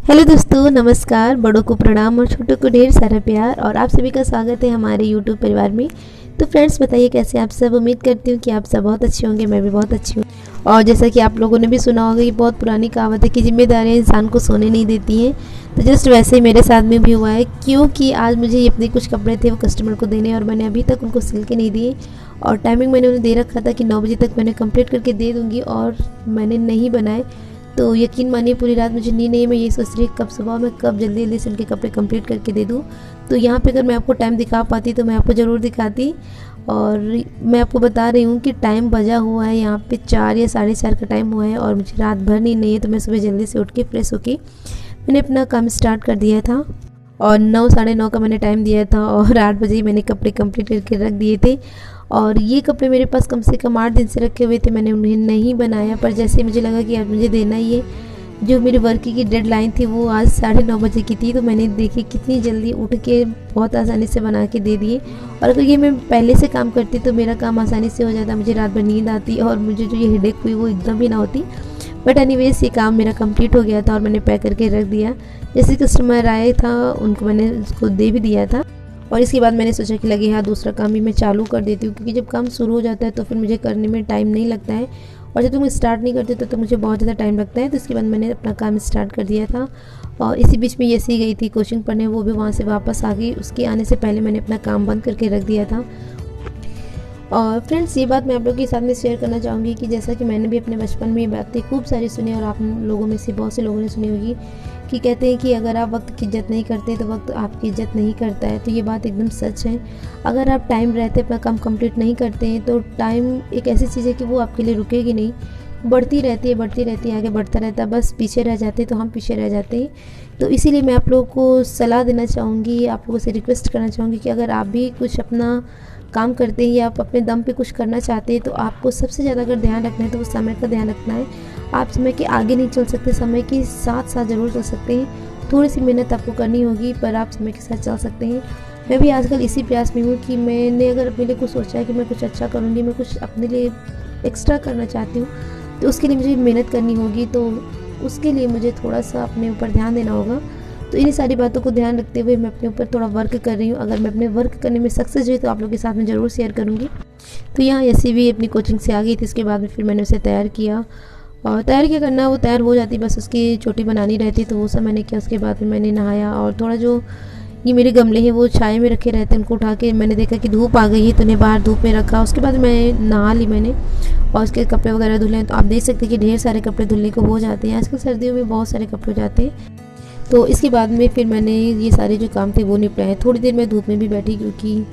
Hello दोस्तों, नमस्कार। बड़ों को प्रणाम और छोटों को ढेर सारा प्यार। और आप सभी का स्वागत है हमारे यूट्यूब परिवार में। तो फ्रेंड्स, बताइए कैसे आप सब। उम्मीद करती हूँ कि आप सब बहुत अच्छे होंगे। मैं भी बहुत अच्छी हूँ। और जैसा कि आप लोगों ने भी सुना होगा, ये बहुत पुरानी कहावत है कि जिम्मेदारियाँ इंसान को सोने नहीं देती हैं। तो जस्ट वैसे ही मेरे साथ में भी हुआ है, क्योंकि आज मुझे अपने कुछ कपड़े थे वो कस्टमर को देने, और मैंने अभी तक उनको सिल के नहीं दिए। और टाइमिंग मैंने उन्हें दे रखा था कि 9 बजे तक मैंने कंप्लीट करके दे दूँगी, और मैंने नहीं बनाए। तो यकीन मानिए, पूरी रात मुझे नींद नहीं है। मैं ये सोच रही कब सुबह मैं कब जल्दी जल्दी से उनके कपड़े कंप्लीट करके दे दूँ। तो यहाँ पे अगर मैं आपको टाइम दिखा पाती तो मैं आपको ज़रूर दिखाती। और मैं आपको बता रही हूँ कि टाइम बजा हुआ है यहाँ पे 4 या 4:30 का टाइम हुआ है, और मुझे रात भर नींद नहीं है। तो मैं सुबह जल्दी से उठ के फ्रेश होके मैंने अपना काम स्टार्ट कर दिया था। और 9 साढ़े 9 का मैंने टाइम दिया था, और 8 बजे ही मैंने कपड़े कंप्लीट करके रख दिए थे। और ये कपड़े मेरे पास कम से कम 8 दिन से रखे हुए थे। मैंने उन्हें नहीं बनाया, पर जैसे मुझे लगा कि आज मुझे देना ही है। जो मेरी वर्क की डेडलाइन थी वो आज 9:30 बजे की थी। तो मैंने देखी कितनी जल्दी उठ के बहुत आसानी से बना के दे दिए। और अगर ये मैं पहले से काम करती तो मेरा काम आसानी से हो जाता, मुझे रात भर नींद आती और मुझे जो ये हेडेक हुई वो एकदम भी ना होती। बट एनीवेज, ये काम मेरा कंप्लीट हो गया था और मैंने पैक करके रख दिया। जैसे कस्टमर आए था उनको मैंने उसको दे भी दिया था। और इसके बाद मैंने सोचा कि लगे हाँ, दूसरा काम भी मैं चालू कर देती हूँ, क्योंकि जब काम शुरू हो जाता है तो फिर मुझे करने में टाइम नहीं लगता है। और जब तक मैं स्टार्ट नहीं करती तो मुझे बहुत ज़्यादा टाइम लगता है। तो इसके बाद मैंने अपना काम स्टार्ट कर दिया था। और इसी बीच में यसी गई थी कोचिंग पढ़ने, वो भी वहाँ से वापस आ गई। उसके आने से पहले मैंने अपना काम बंद करके रख दिया था। और फ्रेंड्स, ये बात मैं आप लोगों के साथ में शेयर करना चाहूँगी कि जैसा कि मैंने भी अपने बचपन में ये बातें खूब सारी सुनी, और आप लोगों में से बहुत से लोगों ने सुनी होगी कि कहते हैं कि अगर आप वक्त की इज्जत नहीं करते तो वक्त आपकी इज्जत नहीं करता है। तो ये बात एकदम सच है। अगर आप टाइम रहते अपना काम कंप्लीट नहीं करते हैं तो टाइम एक ऐसी चीज़ है कि वो आपके लिए रुकेगी नहीं, बढ़ती रहती है, आगे बढ़ता रहता है। बस पीछे रह जाते हैं तो हम पीछे रह जाते हैं। तो इसीलिए मैं आप लोगों को सलाह देना चाहूँगी, आप लोगों से रिक्वेस्ट करना चाहूँगी कि अगर आप भी कुछ अपना काम करते हैं या आप अपने दम पे कुछ करना चाहते हैं तो आपको सबसे ज़्यादा अगर ध्यान रखना है तो वो समय का ध्यान रखना है। आप समय के आगे नहीं चल सकते, समय के साथ साथ ज़रूर चल सकते हैं। थोड़ी सी मेहनत आपको करनी होगी, पर आप समय के साथ चल सकते हैं। मैं भी आजकल इसी प्रयास में हूँ कि मैंने अगर अपने लिए कुछ सोचा है कि मैं कुछ अच्छा करूँगी, मैं कुछ अपने लिए एक्स्ट्रा करना चाहती हूँ, तो उसके लिए मुझे मेहनत करनी होगी। तो उसके लिए मुझे थोड़ा सा अपने ऊपर ध्यान देना होगा। तो इन्हीं सारी बातों को ध्यान रखते हुए मैं अपने ऊपर थोड़ा वर्क कर रही हूँ। अगर मैं अपने वर्क करने में सक्सेस हुई तो आप लोगों के साथ में ज़रूर शेयर करूँगी। तो यहाँ ऐसी भी अपनी कोचिंग से आ गई थी। इसके बाद में फिर मैंने उसे तैयार किया, और तैयार क्या करना, वो तैयार हो जाती, बस उसकी चोटी बनानी रहती। तो वो सब मैंने किया। उसके बाद में मैंने नहाया, और थोड़ा जो ये मेरे गमले हैं वो छाए में रखे रहते हैं, उनको उठा के मैंने देखा कि धूप आ गई है तो उन्हें बाहर धूप में रखा। उसके बाद मैं नहा ली मैंने, और उसके कपड़े वगैरह धुले। तो आप देख सकते हैं कि ढेर सारे कपड़े धुलने को हो जाते हैं। आजकल सर्दियों में बहुत सारे कपड़े हो जाते हैं। तो इसके बाद में फिर मैंने ये सारे जो काम थे वो निपटाए। थोड़ी देर मैं धूप में भी बैठी, क्योंकि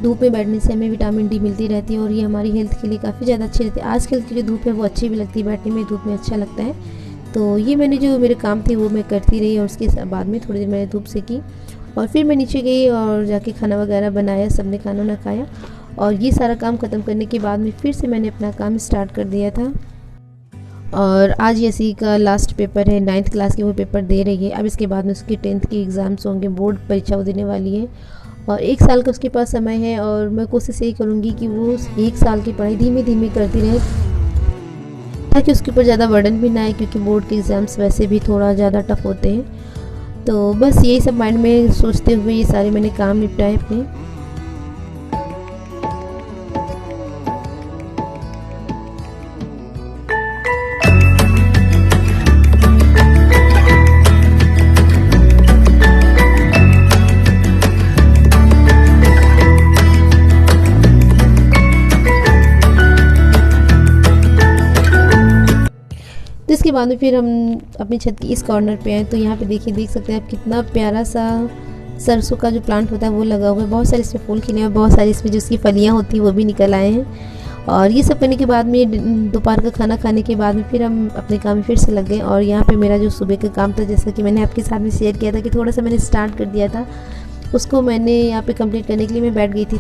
धूप में बैठने से हमें विटामिन डी मिलती रहती है और ये हमारी हेल्थ के लिए काफ़ी ज़्यादा अच्छी रहती है। आजकल की जो धूप है वो अच्छी भी लगती है, बैठने में धूप में अच्छा लगता है। तो ये मैंने जो मेरे काम थे वो मैं करती रही, और उसके बाद में थोड़ी देर मैंने धूप से की, और फिर मैं नीचे गई और जाके खाना वगैरह बनाया। सबने खाना ना खाया, और ये सारा काम ख़त्म करने के बाद में फिर से मैंने अपना काम स्टार्ट कर दिया था। और आज यसी का लास्ट पेपर है, 9th क्लास की वो पेपर दे रही है। अब इसके बाद में उसके 10th के एग्ज़ाम्स होंगे, बोर्ड परीक्षा वो देने वाली है, और 1 साल का उसके पास समय है। और मैं कोशिश यही करूँगी कि वो 1 साल की पढ़ाई धीमे धीमे करती रहे, ताकि उसके ऊपर ज़्यादा बर्डन भी ना आए, क्योंकि बोर्ड के एग्ज़ाम्स वैसे भी थोड़ा ज़्यादा टफ होते हैं। तो बस यही सब माइंड में सोचते हुए ये सारे मैंने काम निपटाए अपने। तो इसके बाद में फिर हम अपनी छत की इस कॉर्नर पे आए। तो यहाँ पे देखिए, देख सकते हैं आप कितना प्यारा सा सरसों का जो प्लांट होता है वो लगा हुआ है। बहुत सारे इसमें फूल खिले हैं, बहुत सारी इसमें जो उसकी फलियाँ होती हैं वो भी निकल आए हैं। और ये सब करने के बाद में दोपहर का खाना खाने के बाद में फिर हम अपने काम में फिर से लग गए। और यहाँ पे मेरा जो सुबह का काम था, जैसा कि मैंने आपके साथ में शेयर किया था कि थोड़ा सा मैंने स्टार्ट कर दिया था, उसको मैंने यहाँ पे कंप्लीट करने के लिए मैं बैठ गई थी।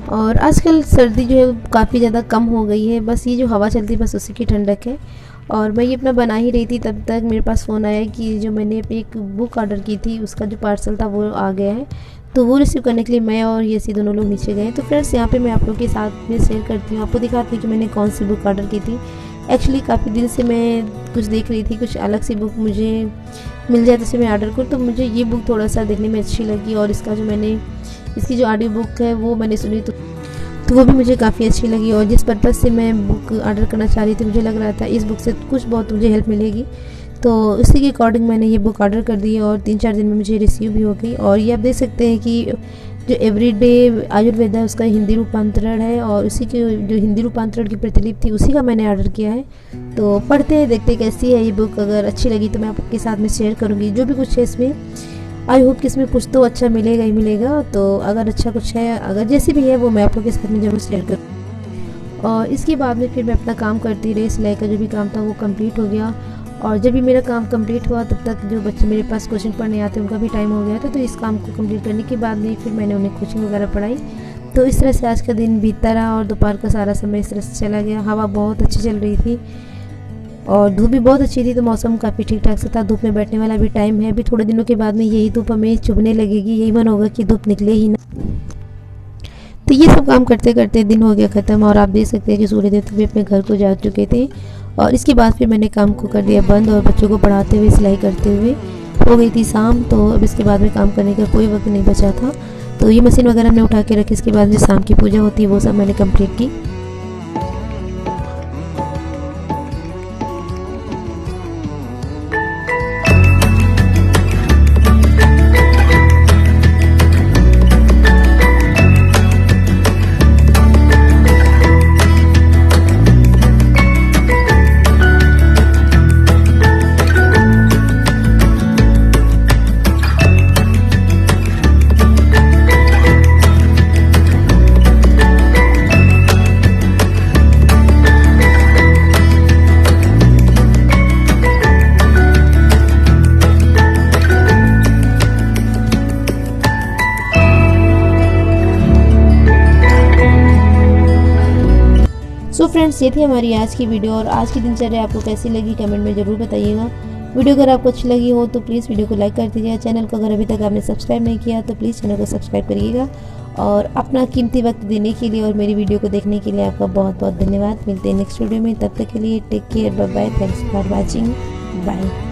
और आजकल सर्दी जो है काफ़ी ज़्यादा कम हो गई है, बस ये जो हवा चलती है बस उसी की ठंडक है। और मैं ये अपना बना ही रही थी, तब तक मेरे पास फ़ोन आया कि जो मैंने एक बुक ऑर्डर की थी उसका जो पार्सल था वो आ गया है। तो वो रिसीव करने के लिए मैं और यसी दोनों लोग नीचे गए। तो फ्रेंड्स, यहाँ पे मैं आप लोगों के साथ में शेयर करती हूँ, आपको दिखाती हूँ कि मैंने कौन सी बुक ऑर्डर की थी। एक्चुअली काफ़ी दिन से मैं कुछ देख रही थी, कुछ अलग सी बुक मुझे मिल जाए तो मैं ऑर्डर करूँ। तो मुझे ये बुक थोड़ा सा देखने में अच्छी लगी और इसकी जो ऑडियो बुक है वो मैंने सुनी तो वो भी मुझे काफ़ी अच्छी लगी। और जिस पर्पज़ से मैं बुक ऑर्डर करना चाह रही थी, मुझे लग रहा था इस बुक से कुछ बहुत मुझे हेल्प मिलेगी, तो उसी के अकॉर्डिंग मैंने ये बुक ऑर्डर कर दी और 3-4 दिन में मुझे रिसीव भी हो गई। और ये आप देख सकते हैं कि जो एवरीडे आयुर्वेदा है उसका हिंदी रूपांतरण है और उसी के जो हिंदी रूपांतरण की प्रतिलिपि थी उसी का मैंने ऑर्डर किया है। तो पढ़ते हैं, देखते कैसी है ये बुक। अगर अच्छी लगी तो मैं आपके साथ में शेयर करूँगी जो भी कुछ है इसमें। आई होप कि इसमें कुछ तो अच्छा मिलेगा ही मिलेगा। तो अगर अच्छा कुछ है, अगर जैसी भी है वो मैं आप लोग के साथ में ज़रूर शेयर करूँ। और इसके बाद में फिर मैं अपना काम करती रही। सिलाई का जो भी काम था वो कंप्लीट हो गया और जब भी मेरा काम कंप्लीट हुआ तब तक जो बच्चे मेरे पास कोचिंग पढ़ने आते उनका भी टाइम हो गया था। तो इस काम को कंप्लीट करने के बाद में फिर मैंने उन्हें कोचिंग वगैरह पढ़ाई। तो इस तरह से आज का दिन बीतता रहा और दोपहर का सारा समय इस तरह से चला गया। हवा बहुत अच्छी चल रही थी और धूप भी बहुत अच्छी थी, तो मौसम काफ़ी ठीक ठाक से था। धूप में बैठने वाला भी टाइम है। अभी थोड़े दिनों के बाद में यही धूप हमें चुभने लगेगी, यही मन होगा कि धूप निकले ही ना। तो ये सब काम करते करते दिन हो गया ख़त्म और आप देख सकते हैं कि सूर्य देवता भी अपने घर को जा चुके थे। और इसके बाद फिर मैंने काम को कर दिया बंद और बच्चों को पढ़ाते हुए सिलाई करते हुए हो गई थी शाम। तो अब इसके बाद में काम करने का कोई वक्त नहीं बचा था। तो ये मशीन वगैरह हमने उठा के रखी। इसके बाद जो शाम की पूजा होती है वो सब मैंने कंप्लीट की। सो फ्रेंड्स, ये थी हमारी आज की वीडियो और आज की दिनचर्या आपको कैसी लगी कमेंट में ज़रूर बताइएगा। वीडियो अगर आपको अच्छी लगी हो तो प्लीज़ वीडियो को लाइक कर दीजिएगा। चैनल को अगर अभी तक आपने सब्सक्राइब नहीं किया तो प्लीज़ चैनल को सब्सक्राइब करिएगा। और अपना कीमती वक्त देने के लिए और मेरी वीडियो को देखने के लिए आपका बहुत बहुत धन्यवाद। मिलते हैं नेक्स्ट वीडियो में, तब तक के लिए take care, bye bye, thanks for watching, bye.